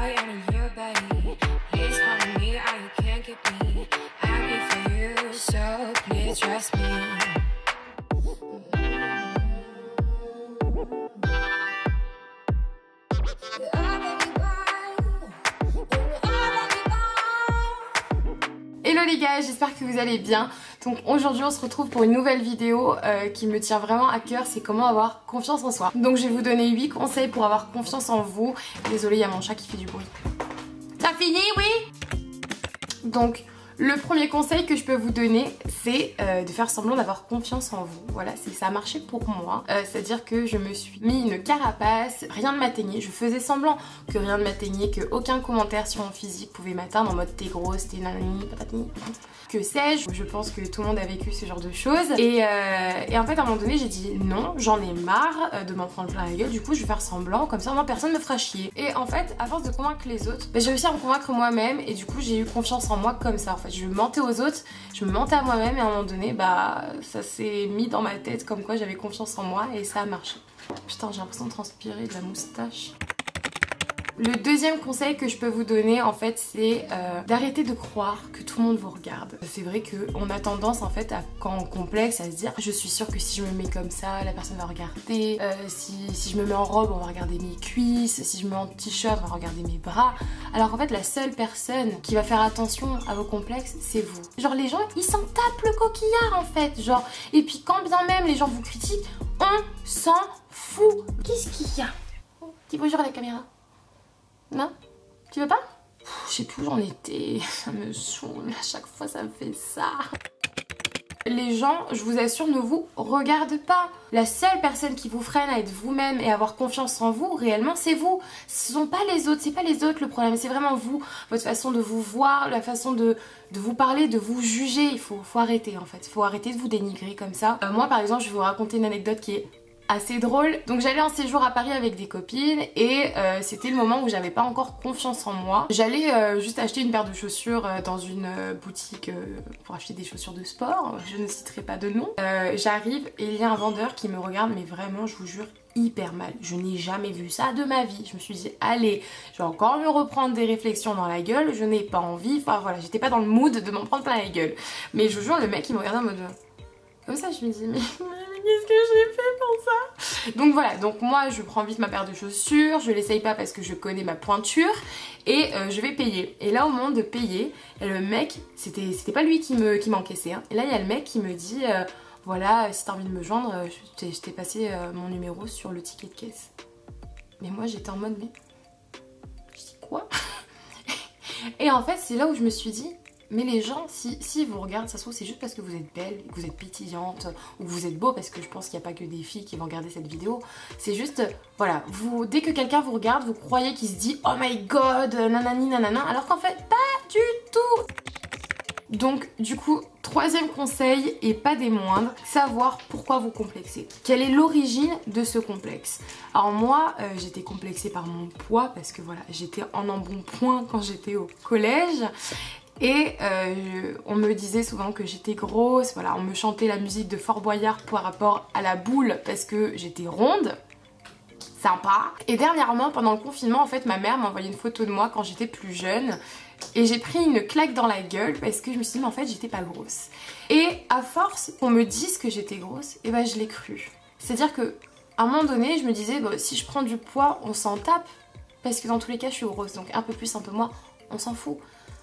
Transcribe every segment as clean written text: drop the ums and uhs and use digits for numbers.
waiting here, baby. Please call me, or you can't get me. Happy for you, so please trust me. Hello les gars, j'espère que vous allez bien. Donc aujourd'hui on se retrouve pour une nouvelle vidéo qui me tient vraiment à cœur, c'est comment avoir confiance en soi. Donc je vais vous donner 8 conseils pour avoir confiance en vous. Désolée, il y a mon chat qui fait du bruit. T'as fini, oui? Donc le premier conseil que je peux vous donner, c'est de faire semblant d'avoir confiance en vous. Voilà, ça a marché pour moi. C'est-à-dire que je me suis mis une carapace, rien ne m'atteignait. Je faisais semblant que rien ne m'atteignait, que aucun commentaire sur mon physique pouvait m'atteindre en mode t'es grosse, t'es nanani, patatini. Que sais-je? Je pense que tout le monde a vécu ce genre de choses. Et en fait, à un moment donné, j'ai dit non, j'en ai marre de m'en prendre plein la gueule. Du coup, je vais faire semblant, comme ça, moi, personne me fera chier. Et en fait, à force de convaincre les autres, j'ai réussi à me convaincre moi-même. Et du coup, j'ai eu confiance en moi comme ça. En fait, je mentais aux autres, je me mentais à moi-même. Et à un moment donné, ça s'est mis dans ma tête comme quoi j'avais confiance en moi et ça a marché. Putain, j'ai l'impression de transpirer de la moustache. Le deuxième conseil que je peux vous donner en fait c'est d'arrêter de croire que tout le monde vous regarde. C'est vrai qu'on a tendance en fait quand on complexe à se dire je suis sûre que si je me mets comme ça la personne va regarder, si je me mets en robe on va regarder mes cuisses, si je me mets en t-shirt on va regarder mes bras. Alors qu'en fait la seule personne qui va faire attention à vos complexes c'est vous. Genre les gens ils s'en tapent le coquillard en fait, genre, et puis quand bien même les gens vous critiquent on s'en fout. Qu'est-ce qu'il y a? Dis bonjour à la caméra. Non? Tu veux pas? Je sais plus où j'en étais, ça me saoule, à chaque fois ça me fait ça. Les gens, je vous assure, ne vous regardent pas. La seule personne qui vous freine à être vous-même et avoir confiance en vous, réellement, c'est vous. Ce sont pas les autres, c'est pas les autres le problème, c'est vraiment vous. Votre façon de vous voir, la façon de vous parler, de vous juger. Il faut arrêter en fait, il faut arrêter de vous dénigrer comme ça. Moi par exemple, je vais vous raconter une anecdote qui est assez drôle. Donc j'allais en séjour à Paris avec des copines et c'était le moment où j'avais pas encore confiance en moi. J'allais juste acheter une paire de chaussures dans une boutique pour acheter des chaussures de sport. Je ne citerai pas de nom. J'arrive et il y a un vendeur qui me regarde mais vraiment je vous jure hyper mal. Je n'ai jamais vu ça de ma vie. Je me suis dit allez, je vais encore me reprendre des réflexions dans la gueule. Je n'ai pas envie. Enfin voilà, j'étais pas dans le mood de m'en prendre plein la gueule. Mais je vous jure le mec il me regardait en mode comme ça, je me dis mais qu'est-ce que j'ai fait pour ça? Donc voilà, donc moi je prends vite ma paire de chaussures, je l'essaye pas parce que je connais ma pointure et je vais payer. Et là au moment de payer, le mec, c'était pas lui qui m'encaissait hein. Et là il y a le mec qui me dit voilà, si t'as envie de me joindre, je t'ai passé mon numéro sur le ticket de caisse. Mais moi j'étais en mode mais je dis quoi? Et en fait c'est là où je me suis dit mais les gens, si vous regardent, ça se trouve c'est juste parce que vous êtes belle, que vous êtes pétillante ou que vous êtes beau, parce que je pense qu'il n'y a pas que des filles qui vont regarder cette vidéo. C'est juste, voilà, dès que quelqu'un vous regarde, vous croyez qu'il se dit oh my god, nanani nanana, alors qu'en fait pas du tout. Donc du coup, troisième conseil et pas des moindres, savoir pourquoi vous complexez. Quelle est l'origine de ce complexe? Alors moi, j'étais complexée par mon poids parce que voilà, j'étais en embonpoint quand j'étais au collège. Et on me disait souvent que j'étais grosse, voilà, on me chantait la musique de Fort Boyard par rapport à la boule parce que j'étais ronde. Sympa. Et dernièrement, pendant le confinement, en fait, ma mère m'a envoyé une photo de moi quand j'étais plus jeune. Et j'ai pris une claque dans la gueule parce que je me suis dit, mais en fait, j'étais pas grosse. Et à force qu'on me dise que j'étais grosse, et ben je l'ai cru. C'est-à-dire que à un moment donné, je me disais, bon, si je prends du poids, on s'en tape. Parce que dans tous les cas, je suis grosse. Donc un peu plus, un peu moins, on s'en fout.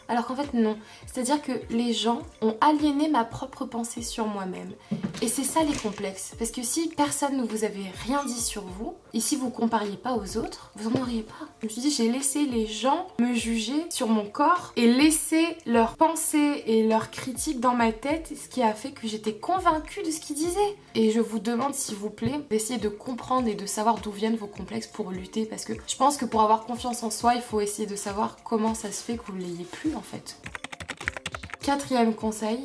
Alors qu'en fait non, c'est-à-dire que les gens ont aliéné ma propre pensée sur moi-même. Et c'est ça les complexes, parce que si personne ne vous avait rien dit sur vous, et si vous compariez pas aux autres, vous en auriez pas. Je me suis dit j'ai laissé les gens me juger sur mon corps et laisser leurs pensées et leurs critiques dans ma tête, ce qui a fait que j'étais convaincue de ce qu'ils disaient. Et je vous demande s'il vous plaît d'essayer de comprendre et de savoir d'où viennent vos complexes pour lutter, parce que je pense que pour avoir confiance en soi, il faut essayer de savoir comment ça se fait que vous ne l'ayez plus en fait. Quatrième conseil,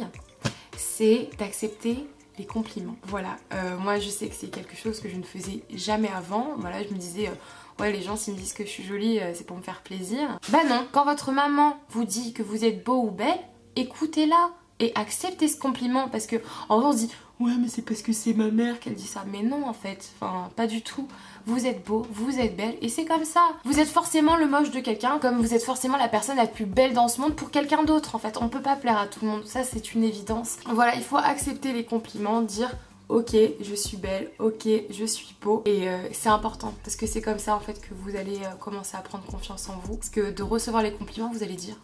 c'est d'accepter les compliments. Voilà, moi je sais que c'est quelque chose que je ne faisais jamais avant. Voilà, je me disais, ouais les gens s'ils me disent que je suis jolie, c'est pour me faire plaisir. Bah non, quand votre maman vous dit que vous êtes beau ou belle, écoutez-la. et acceptez ce compliment parce que en vrai on se dit ouais mais c'est parce que c'est ma mère qu'elle dit ça, mais non en fait, enfin pas du tout. Vous êtes beau, vous êtes belle et c'est comme ça. Vous êtes forcément le moche de quelqu'un comme vous êtes forcément la personne la plus belle dans ce monde pour quelqu'un d'autre en fait. On peut pas plaire à tout le monde, ça c'est une évidence. Voilà, il faut accepter les compliments, dire ok je suis belle, ok je suis beau et c'est important parce que c'est comme ça en fait que vous allez commencer à prendre confiance en vous. Parce que de recevoir les compliments vous allez dire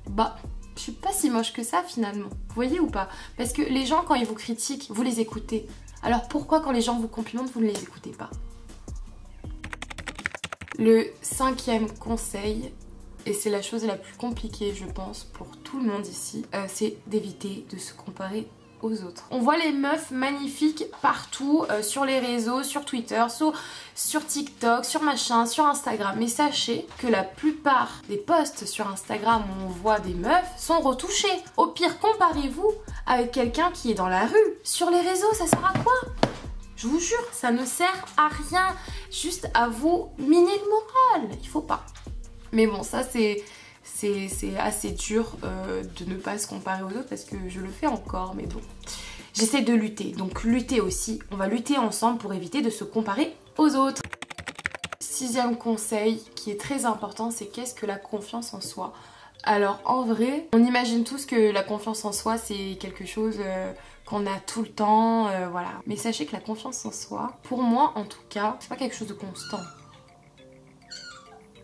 bah je suis pas si moche que ça finalement, vous voyez ou pas? Parce que les gens quand ils vous critiquent, vous les écoutez. Alors pourquoi quand les gens vous complimentent, vous ne les écoutez pas? Le 5e conseil, et c'est la chose la plus compliquée je pense pour tout le monde ici, c'est d'éviter de se comparer aux autres. On voit les meufs magnifiques partout, sur les réseaux, sur Twitter, sur TikTok, sur machin, sur Instagram. Mais sachez que la plupart des posts sur Instagram où on voit des meufs sont retouchés. Au pire, comparez-vous avec quelqu'un qui est dans la rue. Sur les réseaux, ça sert à quoi? Je vous jure, ça ne sert à rien. Juste à vous miner le moral. Il faut pas. Mais bon, ça c'est assez dur de ne pas se comparer aux autres parce que je le fais encore, mais bon. J'essaie de lutter, donc lutter aussi. On va lutter ensemble pour éviter de se comparer aux autres. 6e conseil qui est très important, c'est qu'est-ce que la confiance en soi? Alors en vrai, on imagine tous que la confiance en soi c'est quelque chose qu'on a tout le temps, voilà. Mais sachez que la confiance en soi, pour moi en tout cas, c'est pas quelque chose de constant.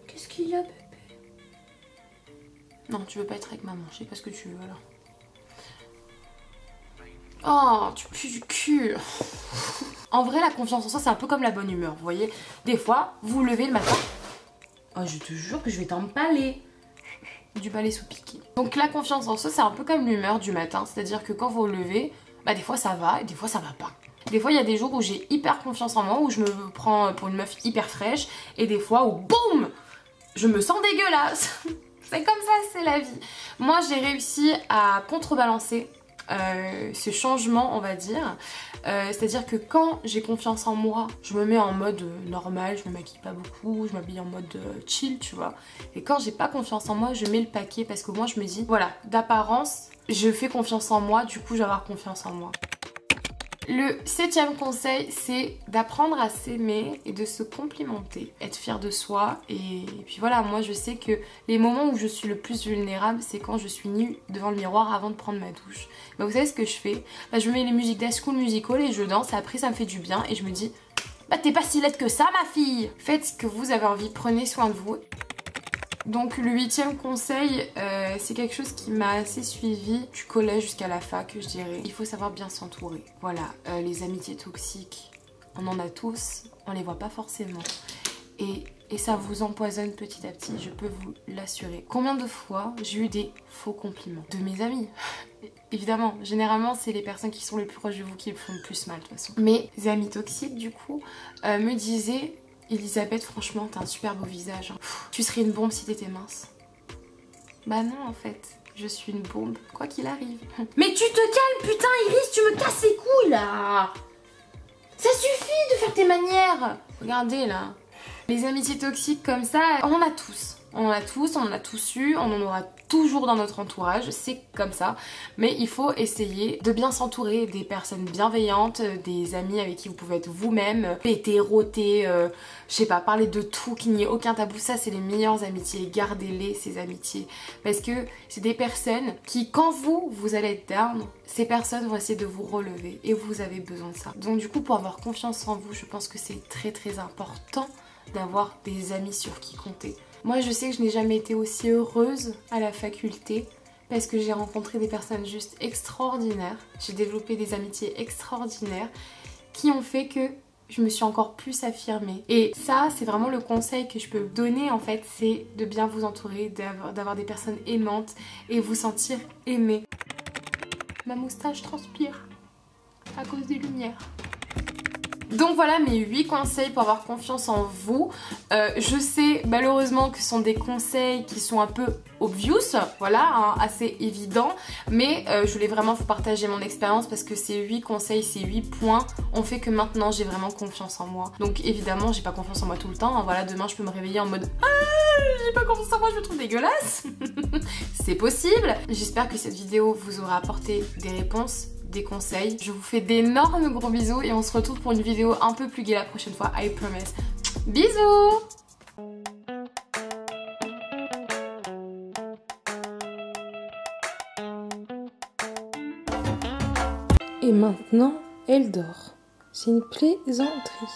Qu'est-ce qu'il y a? Non, tu veux pas être avec maman, je sais pas ce que tu veux alors. Oh, tu pues du cul. En vrai, la confiance en soi, c'est un peu comme la bonne humeur, vous voyez. Des fois, vous vous levez le matin. Oh, je te jure que je vais t'empaler. Du balai sous piqué. Donc la confiance en soi, c'est un peu comme l'humeur du matin. C'est-à-dire que quand vous vous levez, bah des fois ça va et des fois ça va pas. Des fois, il y a des jours où j'ai hyper confiance en moi, où je me prends pour une meuf hyper fraîche. Et des fois où, boum, je me sens dégueulasse. C'est comme ça, c'est la vie. Moi, j'ai réussi à contrebalancer ce changement, on va dire. C'est-à-dire que quand j'ai confiance en moi, je me mets en mode normal, je me maquille pas beaucoup, je m'habille en mode chill, tu vois. Et quand j'ai pas confiance en moi, je mets le paquet parce que moi, je me dis, voilà, d'apparence, je fais confiance en moi, du coup, je vais avoir confiance en moi. Le 7e conseil, c'est d'apprendre à s'aimer et de se complimenter, être fier de soi. Et puis voilà, moi je sais que les moments où je suis le plus vulnérable, c'est quand je suis nue devant le miroir avant de prendre ma douche. Bah, vous savez ce que je fais? Bah, je mets les musiques d'High School Musical et je danse, et après ça me fait du bien et je me dis bah t'es pas si laide que ça ma fille. Faites ce que vous avez envie, prenez soin de vous. Donc le 8e conseil, c'est quelque chose qui m'a assez suivi du collège jusqu'à la fac, je dirais. Il faut savoir bien s'entourer. Voilà, les amitiés toxiques, on en a tous, on les voit pas forcément. Et ça vous empoisonne petit à petit, je peux vous l'assurer. Combien de fois j'ai eu des faux compliments de mes amis? Évidemment, généralement c'est les personnes qui sont les plus proches de vous qui le font le plus mal de toute façon. Mes amis toxiques du coup me disaient Elisabeth, franchement, t'as un super beau visage. Hein. Tu serais une bombe si t'étais mince. Bah non, en fait, je suis une bombe, quoi qu'il arrive. Mais tu te calmes, putain, Iris, tu me casses les couilles, là. Ça suffit de faire tes manières. Regardez, là. Les amitiés toxiques comme ça, on en a tous. On en a tous, on en a tous eu, on en aura toujours dans notre entourage, c'est comme ça. Mais il faut essayer de bien s'entourer des personnes bienveillantes, des amis avec qui vous pouvez être vous-même, péter, rôter, je sais pas, parler de tout, qu'il n'y ait aucun tabou. Ça, c'est les meilleures amitiés, gardez-les, ces amitiés. Parce que c'est des personnes qui, quand vous allez être down, ces personnes vont essayer de vous relever et vous avez besoin de ça. Donc du coup, pour avoir confiance en vous, je pense que c'est très très important d'avoir des amis sur qui compter. Moi je sais que je n'ai jamais été aussi heureuse à la faculté parce que j'ai rencontré des personnes juste extraordinaires. J'ai développé des amitiés extraordinaires qui ont fait que je me suis encore plus affirmée. Et ça, c'est vraiment le conseil que je peux donner en fait, c'est de bien vous entourer, d'avoir des personnes aimantes et vous sentir aimé. Ma moustache transpire à cause des lumières. Donc voilà mes 8 conseils pour avoir confiance en vous. Je sais malheureusement que ce sont des conseils qui sont un peu obvious, voilà, hein, assez évidents, mais je voulais vraiment vous partager mon expérience parce que ces 8 conseils, ces 8 points ont fait que maintenant j'ai vraiment confiance en moi. Donc évidemment j'ai pas confiance en moi tout le temps, hein, voilà, demain je peux me réveiller en mode j'ai pas confiance en moi, je me trouve dégueulasse. C'est possible. J'espère que cette vidéo vous aura apporté des réponses, des conseils. Je vous fais d'énormes gros bisous et on se retrouve pour une vidéo un peu plus gaie la prochaine fois, I promise. Bisous. Et maintenant, elle dort. C'est une plaisanterie.